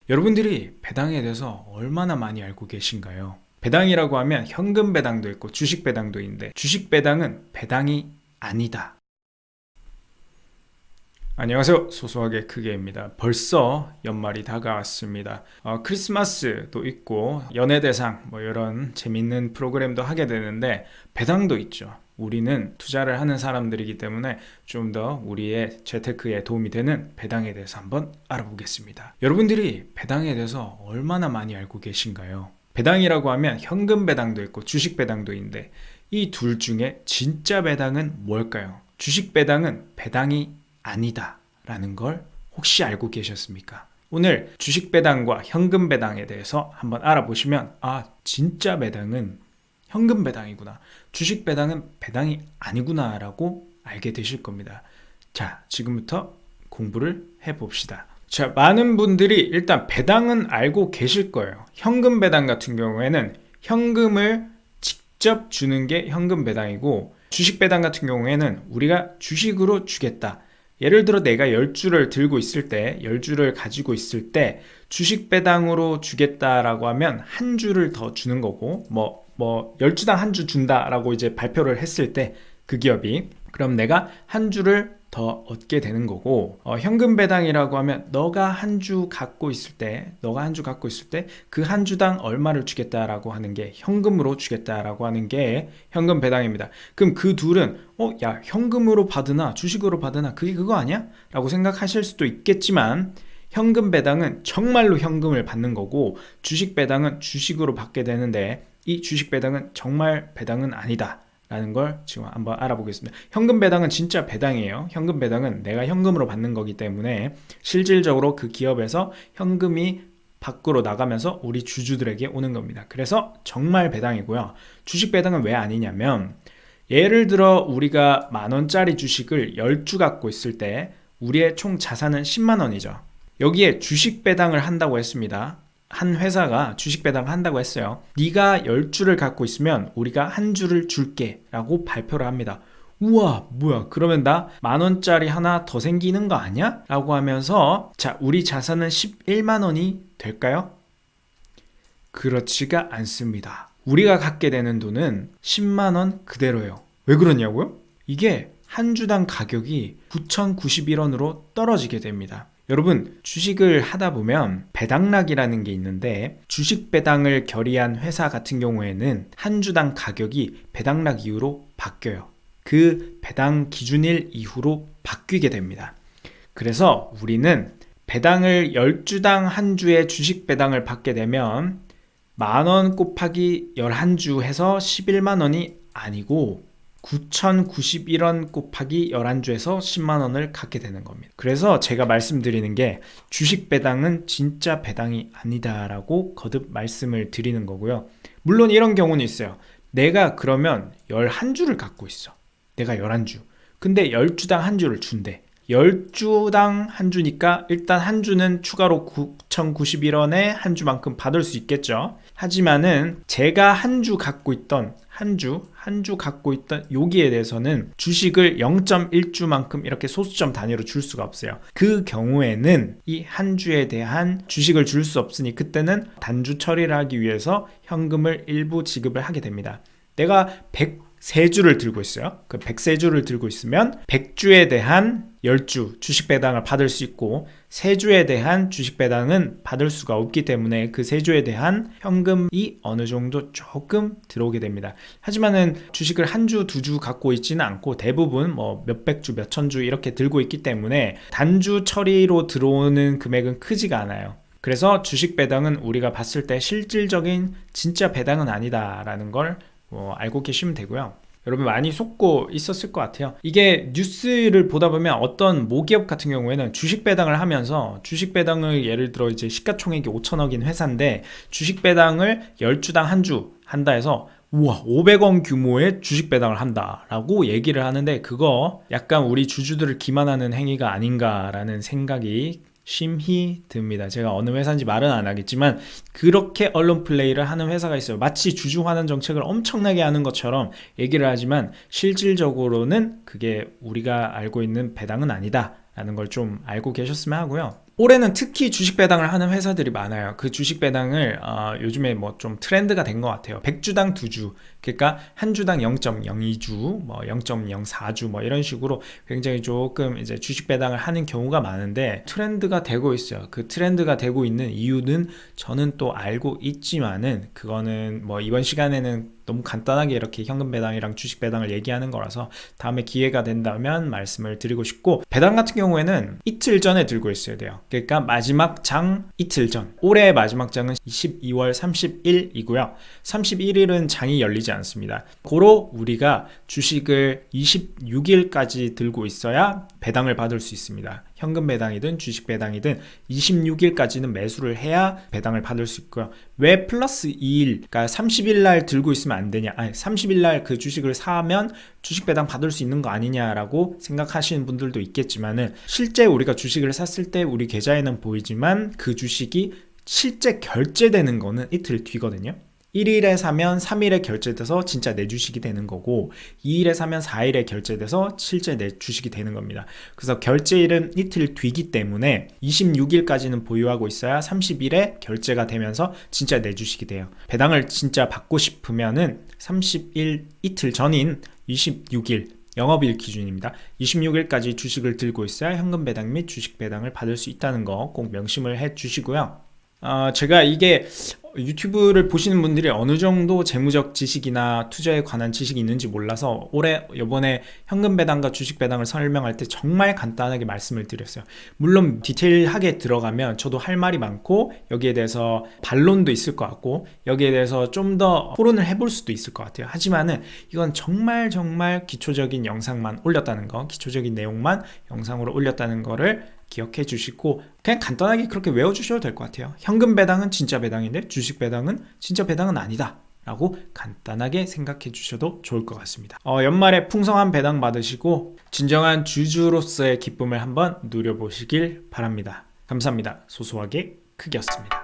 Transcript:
여러분들이 배당에 대해서 얼마나 많이 알고 계신가요? 배당이라고 하면 현금 배당도 있고 주식 배당도 있는데 주식 배당은 배당이 아니다. 안녕하세요. 소소하게 크게입니다. 벌써 연말이 다가왔습니다. 크리스마스도 있고 연예대상 이런 재밌는 프로그램도 하게 되는데 배당도 있죠. 우리는 투자를 하는 사람들이기 때문에 좀 더 우리의 재테크에 도움이 되는 배당에 대해서 한번 알아보겠습니다. 여러분들이 배당에 대해서 얼마나 많이 알고 계신가요? 배당이라고 하면 현금 배당도 있고 주식 배당도 있는데 이 둘 중에 진짜 배당은 뭘까요? 주식 배당은 배당이 아니다 라는 걸 혹시 알고 계셨습니까? 오늘 주식 배당과 현금 배당에 대해서 한번 알아보시면 진짜 배당은 현금 배당이구나, 주식 배당은 배당이 아니구나 라고 알게 되실 겁니다. 자, 지금부터 공부를 해봅시다. 자, 많은 분들이 일단 배당은 알고 계실 거예요. 현금 배당 같은 경우에는 현금을 직접 주는 게 현금 배당이고, 주식 배당 같은 경우에는 우리가 주식으로 주겠다. 예를 들어 내가 10주를 들고 있을 때, 10주를 가지고 있을 때 주식 배당으로 주겠다라고 하면 한 주를 더 주는 거고, 10주당 한 주 준다라고 이제 발표를 했을 때 그 기업이, 그럼 내가 한 주를 더 얻게 되는 거고, 현금 배당이라고 하면 너가 한 주 갖고 있을 때 그 한 주당 얼마를 주겠다라고 하는 게 현금으로 주겠다라고 하는 게 현금 배당입니다. 그럼 그 둘은 야, 현금으로 받으나 주식으로 받으나 그게 그거 아니야? 라고 생각하실 수도 있겠지만, 현금 배당은 정말로 현금을 받는 거고 주식 배당은 주식으로 받게 되는데, 이 주식 배당은 정말 배당은 아니다 라는 걸 지금 한번 알아보겠습니다. 현금 배당은 진짜 배당이에요. 현금 배당은 내가 현금으로 받는 거기 때문에 실질적으로 그 기업에서 현금이 밖으로 나가면서 우리 주주들에게 오는 겁니다. 그래서 정말 배당이고요. 주식 배당은 왜 아니냐면, 예를 들어 우리가 10,000원짜리 주식을 10주 갖고 있을 때 우리의 총 자산은 10만 원이죠. 여기에 주식 배당을 한다고 했습니다. 한 회사가 주식 배당을 한다고 했어요. 네가 10주를 갖고 있으면 우리가 한 주를 줄게 라고 발표를 합니다. 우와, 뭐야, 그러면 나 10,000원짜리 하나 더 생기는 거 아니야? 라고 하면서, 자, 우리 자산은 11만 원이 될까요? 그렇지가 않습니다. 우리가 갖게 되는 돈은 10만 원 그대로예요. 왜 그러냐고요? 이게 한 주당 가격이 9,091원으로 떨어지게 됩니다. 여러분, 주식을 하다 보면 배당락이라는 게 있는데, 주식 배당을 결의한 회사 같은 경우에는 한 주당 가격이 배당락 이후로 바뀌어요. 그 배당 기준일 이후로 바뀌게 됩니다. 그래서 우리는 배당을 10주당 한 주의 주식 배당을 받게 되면 10,000원 곱하기 11주 해서 11만 원이 아니고 9,091원 곱하기 11주에서 10만 원을 갖게 되는 겁니다. 그래서 제가 말씀드리는 게 주식 배당은 진짜 배당이 아니다라고 거듭 말씀을 드리는 거고요. 물론 이런 경우는 있어요. 내가 그러면 11주를 갖고 있어. 내가 11주. 근데 10주당 한 주를 준대. 10주당 한 주니까 일단 한 주는 추가로 9,091원에 한 주만큼 받을 수 있겠죠. 하지만은 제가 한 주 갖고 있던 여기에 대해서는 주식을 0.1주만큼 이렇게 소수점 단위로 줄 수가 없어요. 그 경우에는 이 한 주에 대한 주식을 줄 수 없으니 그때는 단주 처리를 하기 위해서 현금을 일부 지급을 하게 됩니다. 내가 103주를 들고 있어요. 그 103주를 들고 있으면 100주에 대한 10주 주식 배당을 받을 수 있고, 3주에 대한 주식 배당은 받을 수가 없기 때문에 그 3주에 대한 현금이 어느 정도 조금 들어오게 됩니다. 하지만은 주식을 한 주, 2주 갖고 있지는 않고 대부분 몇백 주, 몇천 주 이렇게 들고 있기 때문에 단주 처리로 들어오는 금액은 크지가 않아요. 그래서 주식 배당은 우리가 봤을 때 실질적인 진짜 배당은 아니다라는 걸 알고 계시면 되고요. 여러분 많이 속고 있었을 것 같아요. 이게 뉴스를 보다 보면 어떤 모기업 같은 경우에는 주식 배당을 하면서, 주식 배당을 예를 들어 이제 시가총액이 5천억인 회사인데 주식 배당을 10주당 한 주 한다 해서 우와, 500원 규모의 주식 배당을 한다라고 얘기를 하는데, 그거 약간 우리 주주들을 기만하는 행위가 아닌가라는 생각이 심히 듭니다. 제가 어느 회사인지 말은 안 하겠지만 그렇게 언론 플레이를 하는 회사가 있어요. 마치 주주환원 정책을 엄청나게 하는 것처럼 얘기를 하지만 실질적으로는 그게 우리가 알고 있는 배당은 아니다 라는 걸 좀 알고 계셨으면 하고요. 올해는 특히 주식 배당을 하는 회사들이 많아요. 그 주식 배당을 요즘에 뭐 좀 트렌드가 된 것 같아요. 100주당 2주, 그러니까 한 주당 0.02주, 뭐 0.04주 뭐 이런 식으로 굉장히 조금 이제 주식 배당을 하는 경우가 많은데 트렌드가 되고 있어요. 그 트렌드가 되고 있는 이유는 저는 또 알고 있지만은 그거는 뭐 이번 시간에는 너무 간단하게 이렇게 현금 배당이랑 주식 배당을 얘기하는 거라서 다음에 기회가 된다면 말씀을 드리고 싶고, 배당 같은 경우에는 이틀 전에 들고 있어야 돼요. 그러니까 마지막 장 이틀 전. 올해의 마지막 장은 12월 30일이고요. 31일은 장이 열리지 않습니다. 고로 우리가 주식을 26일까지 들고 있어야 배당을 받을 수 있습니다. 현금 배당이든 주식 배당이든 26일까지는 매수를 해야 배당을 받을 수 있고요. 왜 플러스 2일, 그러니까 30일 날 들고 있으면 안 되냐, 30일 날 그 주식을 사면 주식 배당 받을 수 있는 거 아니냐라고 생각하시는 분들도 있겠지만은, 실제 우리가 주식을 샀을 때 우리 계좌에는 보이지만 그 주식이 실제 결제되는 거는 이틀 뒤거든요. 1일에 사면 3일에 결제돼서 진짜 내 주식이 되는 거고, 2일에 사면 4일에 결제돼서 실제 내 주식이 되는 겁니다. 그래서 결제일은 이틀 뒤기 때문에 26일까지는 보유하고 있어야 30일에 결제가 되면서 진짜 내 주식이 돼요. 배당을 진짜 받고 싶으면은 30일 이틀 전인 26일 영업일 기준입니다. 26일까지 주식을 들고 있어야 현금 배당 및 주식 배당을 받을 수 있다는 거 꼭 명심을 해 주시고요. 제가 이게 유튜브를 보시는 분들이 어느 정도 재무적 지식이나 투자에 관한 지식이 있는지 몰라서 이번에 현금 배당과 주식 배당을 설명할 때 정말 간단하게 말씀을 드렸어요. 물론 디테일하게 들어가면 저도 할 말이 많고 여기에 대해서 반론도 있을 것 같고 여기에 대해서 좀 더 토론을 해볼 수도 있을 것 같아요. 하지만은 이건 정말 기초적인 영상만 올렸다는 거, 기초적인 내용만 영상으로 올렸다는 거를 기억해 주시고 그냥 간단하게 그렇게 외워주셔도 될 것 같아요. 현금 배당은 진짜 배당인데 주식 배당은 진짜 배당은 아니다 라고 간단하게 생각해 주셔도 좋을 것 같습니다. 연말에 풍성한 배당 받으시고 진정한 주주로서의 기쁨을 한번 누려보시길 바랍니다. 감사합니다. 소소하게 크기였습니다.